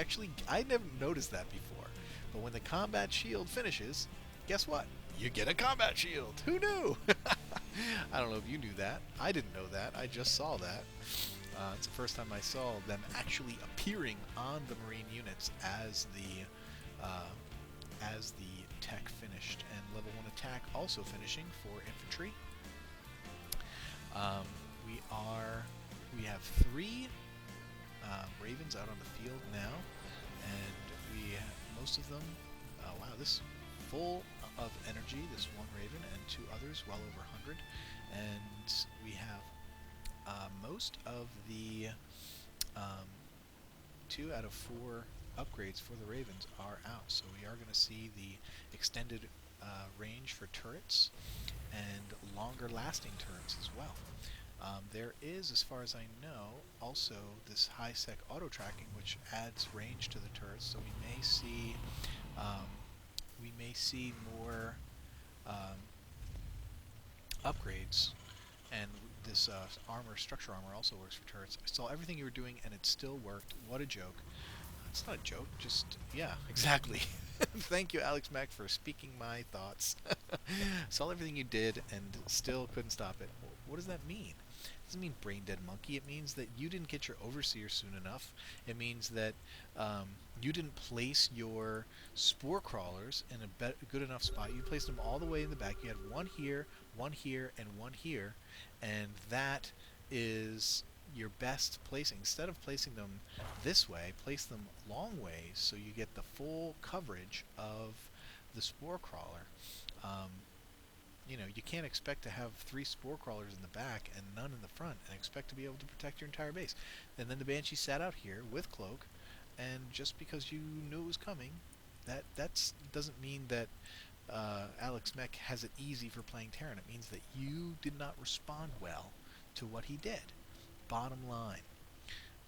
Actually, I never noticed that before. But when the combat shield finishes, guess what? You get a combat shield. Who knew? I don't know if you knew that. I didn't know that. I just saw that. It's the first time I saw them actually appearing on the Marine units uh, as the tech finished, and level 1 attack also finishing for infantry. Um, we are we have 3 ravens out on the field now, and most of them. Wow, this full of energy. This one raven and 2 others, well over 100, and we have most of the um, 2 out of 4 upgrades for the ravens are out. So we are going to see the extended range for turrets and longer lasting turrets as well. There is, as far as I know, also this high-sec auto-tracking, which adds range to the turrets. So um, we may see more um, upgrades, and this structure armor also works for turrets. I saw everything you were doing, and it still worked. What a joke! It's not a joke. Just yeah, exactly. Thank you, Alex Mack, for speaking my thoughts. Saw everything you did and still couldn't stop it. What does that mean? It doesn't mean brain dead monkey. It means that you didn't get your overseer soon enough. It means that you didn't place your spore crawlers in a good enough spot. You placed them all the way in the back. You had one here, and one here, and that is your best placing. Instead of placing them this way, place them long ways so you get the full coverage of the spore crawler. Um, you can't expect to have 3 spore crawlers in the back and none in the front and expect to be able to protect your entire base. And then the Banshee sat out here with cloak, and just because you knew it was coming, that doesn't mean that Alex Mech has it easy for playing Terran. It means that you did not respond well to what he did. Bottom line.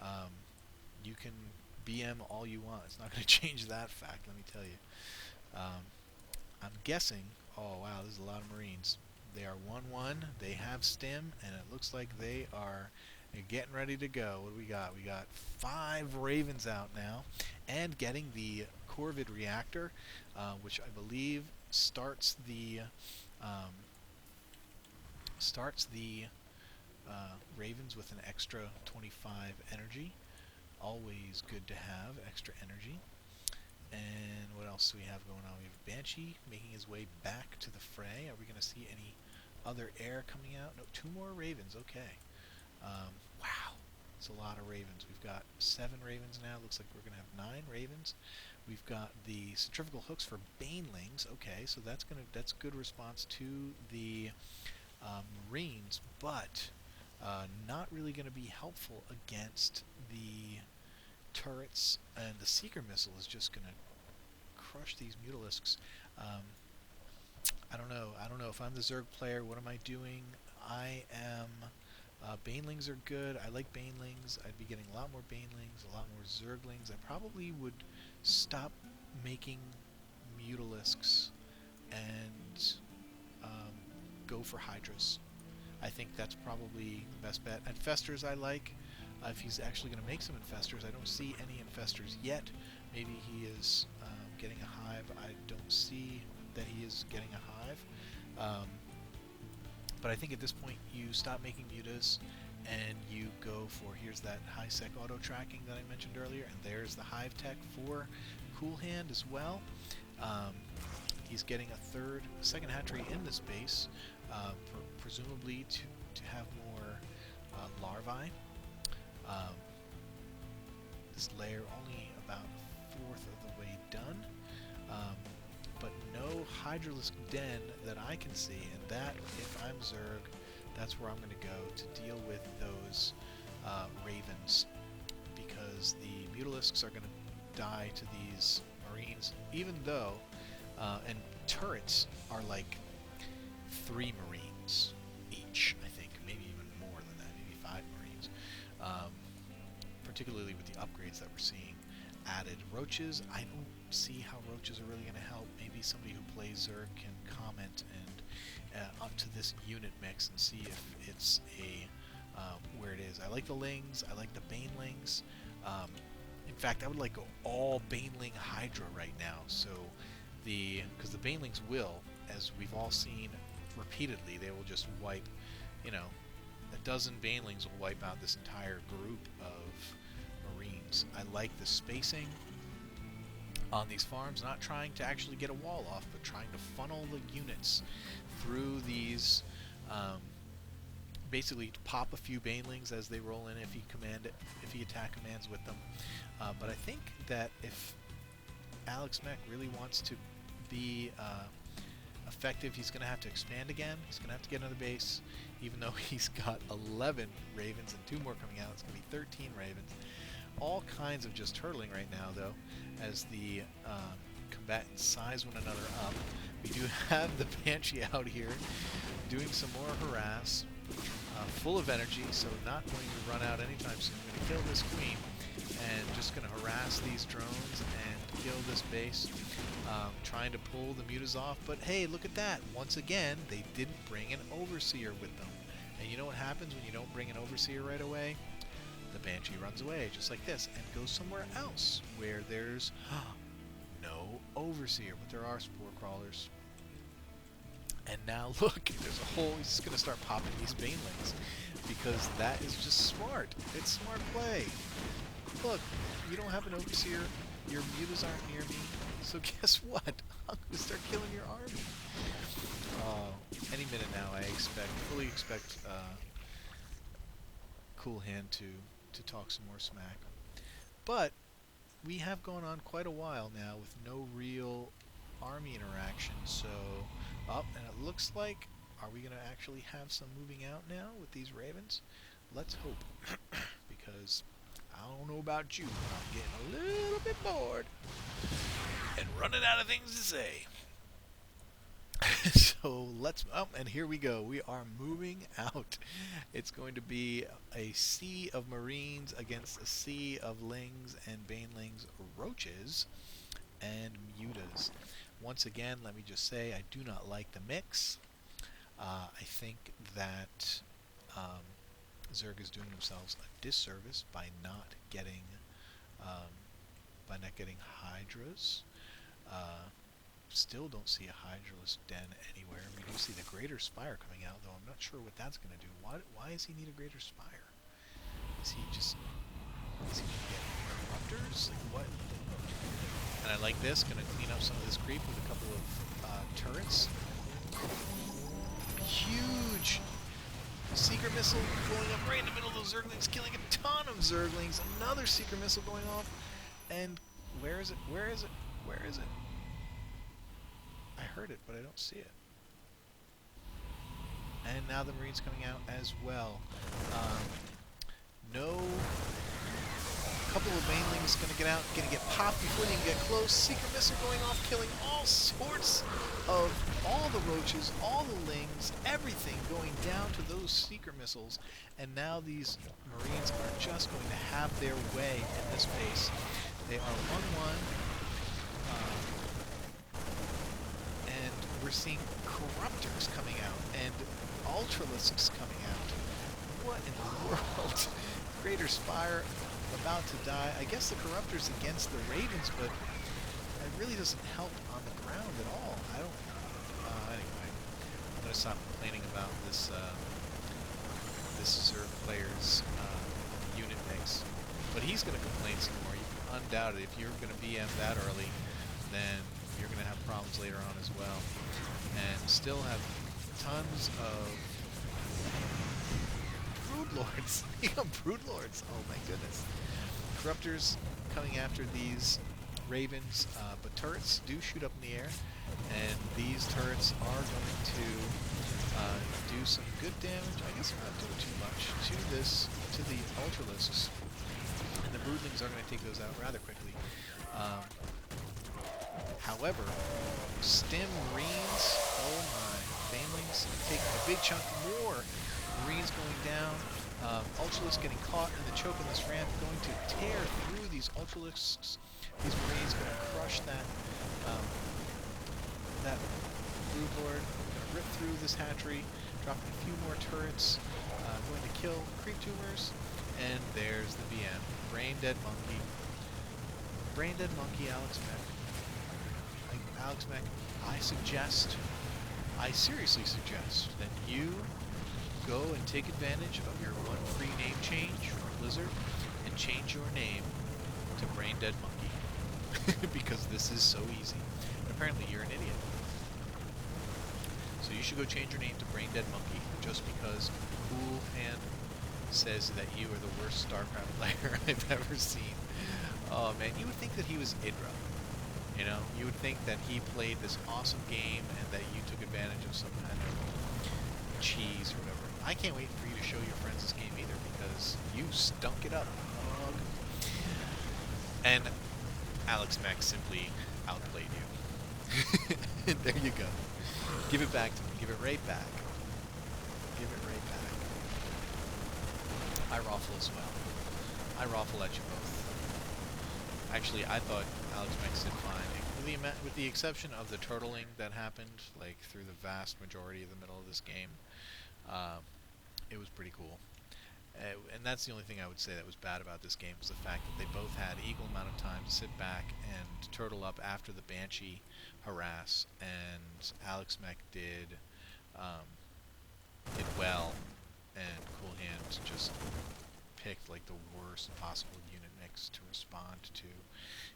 Um, you can BM all you want. It's not going to change that fact, let me tell you. I'm guessing, oh wow, there's a lot of Marines. They are 1-1, they have stim, and it looks like they are getting ready to go. What do we got? We got 5 Ravens out now, and getting the Corvid reactor, which I believe starts the Ravens with an extra 25 energy. Always good to have extra energy. And what else do we have going on? We have Banshee making his way back to the fray. Are we going to see any other air coming out? No, 2 more Ravens. Okay. Wow. It's a lot of Ravens. We've got 7 Ravens now. Looks like we're going to have 9 Ravens. We've got the centrifugal hooks for Banelings. Okay, so that's good response to the Marines, but not really going to be helpful against the turrets, and the Seeker missile is just going to crush these Mutalisks. I don't know. I don't know if I'm the Zerg player. What am I doing? I am. Banelings are good. I like Banelings. I'd be getting a lot more Banelings, a lot more Zerglings. I probably would stop making Mutalisks and go for Hydras. I think that's probably the best bet. Infestors I like. If he's actually going to make some Infestors, I don't see any Infestors yet. Maybe he is getting a hive. I don't see that he is getting a hive. But I think at this point you stop making mutas and you go for, here's that high-sec auto-tracking that I mentioned earlier, and there's the hive tech for Cool Hand as well. He's getting a second hatchery in this base, presumably to have more larvae. This layer only about a fourth of the way done, but no Hydralisk Den that I can see, and that, if I'm Zerg, that's where I'm going to go to deal with those Ravens, because the Mutalisks are going to die to these Marines, even though, and turrets are like 3 Marines each, I think, maybe even more than that, maybe 5 Marines, particularly with the upgrades that we're seeing added. Roaches, I don't see how roaches are really going to help. Maybe somebody who plays Zerg can comment and onto this unit mix and see if it's where it is. I like the Lings, I like the Banelings. In fact, I would like go all Baneling Hydra right now. So because the Banelings will, as we've all seen repeatedly, they will just wipe, a dozen Banelings will wipe out this entire group of Marines. I like the spacing on these farms, not trying to actually get a wall off, but trying to funnel the units through these, basically to pop a few Banelings as they roll in if he attack commands with them. But I think that if Alex Mech really wants to be effective, he's going to have to expand again. He's going to have to get another base, even though he's got 11 Ravens and 2 more coming out. It's going to be 13 Ravens. All kinds of just hurtling right now, though, as the combatants size one another up. We do have the Banshee out here doing some more harass, full of energy, so not going to run out anytime soon. I'm going to kill this queen and just going to harass these drones and kill this base, trying to pull the mutas off. But hey, look at that. Once again, they didn't bring an overseer with them. And you know what happens when you don't bring an overseer right away? The Banshee runs away, just like this, and goes somewhere else where there's no overseer, but there are spore crawlers. And now look, there's a whole, he's just going to start popping these Banelings, because that is just smart. It's smart play. Look, you don't have an overseer, your mutas aren't near me, so guess what? I'm going to start killing your army. Any minute now, I fully expect Cool Hand to talk some more smack. But we have gone on quite a while now with no real army interaction, so and it looks like, are we going to actually have some moving out now with these Ravens? Let's hope, because I don't know about you, but I'm getting a little bit bored and running out of things to say. So let's, and here we go. We are moving out. It's going to be a sea of Marines against a sea of Lings and Banelings, Roaches, and Mutas. Once again, let me just say, I do not like the mix. I think that Zerg is doing themselves a disservice by not getting Hydras. Still don't see a Hydraless den anywhere. We do see the Greater Spire coming out, though I'm not sure what that's going to do. Why does he need a Greater Spire? Is he going to get Corruptors? Like what? And I like this, going to clean up some of this creep with a couple of turrets. Huge Secret Missile going up right in the middle of those Zerglings, killing a ton of Zerglings. Another Secret Missile going off. And where is it? Where is it? Where is it? I heard it, but I don't see it. And now the Marines coming out as well. Couple of Banelings going to get out, going to get popped before they can get close. Secret Missile going off, killing all sorts of, all the Roaches, all the Lings, everything going down to those Secret Missiles. And now these Marines are just going to have their way in this base. They are 1-1. And we're seeing Corruptors coming out and Ultralisks coming out. What in the world? Greater Spire about to die. I guess the Corruptors against the Ravens, but it really doesn't help on the ground at all. I don't... anyway, I'm going to stop complaining about this Zerg player's unit mix. But he's going to complain some more. You can undoubtedly, if you're going to BM that early, then you're going to have problems later on as well. And still have tons of Broodlords. You got Broodlords. Oh my goodness. Corruptors coming after these Ravens, but turrets do shoot up in the air, and these turrets are going to do some good damage. I guess we're not doing too much to the Ultralisks, and the Broodlings are going to take those out rather quickly. However, Stim Marines, oh my, Banelings taking a big chunk more. Marines going down. Ultralisks getting caught in the choke on this ramp, going to tear through these Ultralisks. These Marines going to crush that Broodlord. Going to rip through this hatchery, dropping a few more turrets, going to kill creep tumors, and there's the BM, brain dead monkey. Brain Dead Monkey, Alex Mech. Alex Mech, I seriously suggest that you go and take advantage of your one free name change from Blizzard and change your name to Brain Dead Monkey. Because this is so easy. And apparently you're an idiot. So you should go change your name to Brain Dead Monkey just because Cool Hand says that you are the worst StarCraft player I've ever seen. Oh man, you would think that he was Idra. You know, you would think that he played this awesome game and that you took advantage of some kind of cheese or whatever. I can't wait for you to show your friends this game either because you stunk it up, dog. And Alex Mech simply outplayed you. There you go. Give it back to me. Give it right back. Give it right back. I raffle as well. I raffle at you both. Actually, I thought Alex Mech did fine. With the exception of the turtling that happened, like, through the vast majority of the middle of this game, it was pretty cool. And that's the only thing I would say that was bad about this game, was the fact that they both had equal amount of time to sit back and turtle up after the Banshee harass, and Alex Mech did well, and Cool Hand just picked like the worst possible unit mix to respond to.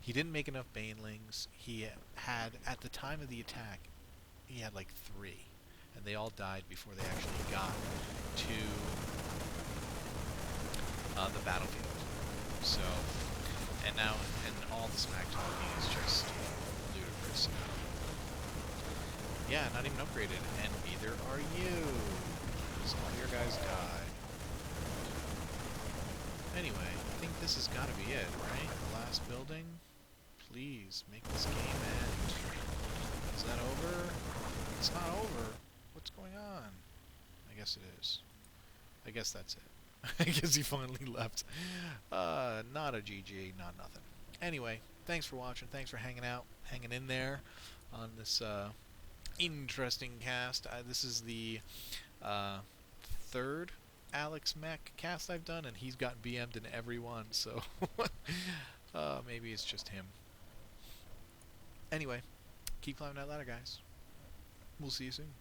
He didn't make enough Banelings. He had, at the time of the attack, he had like 3, and they all died before they actually got to the battlefield. So, and all the smack talking is just ludicrous now. Yeah, not even upgraded, and neither are you. So all your guys died. Anyway, I think this has got to be it, right? The last building? Please, make this game end. Is that over? It's not over. What's going on? I guess it is. I guess that's it. I guess he finally left. Not a GG, not nothing. Anyway, thanks for watching. Thanks for hanging out, hanging in there on this interesting cast. This is the 3rd Alex Mech cast I've done, and he's gotten BM'd in every one, so maybe it's just him. Anyway, keep climbing that ladder, guys. We'll see you soon.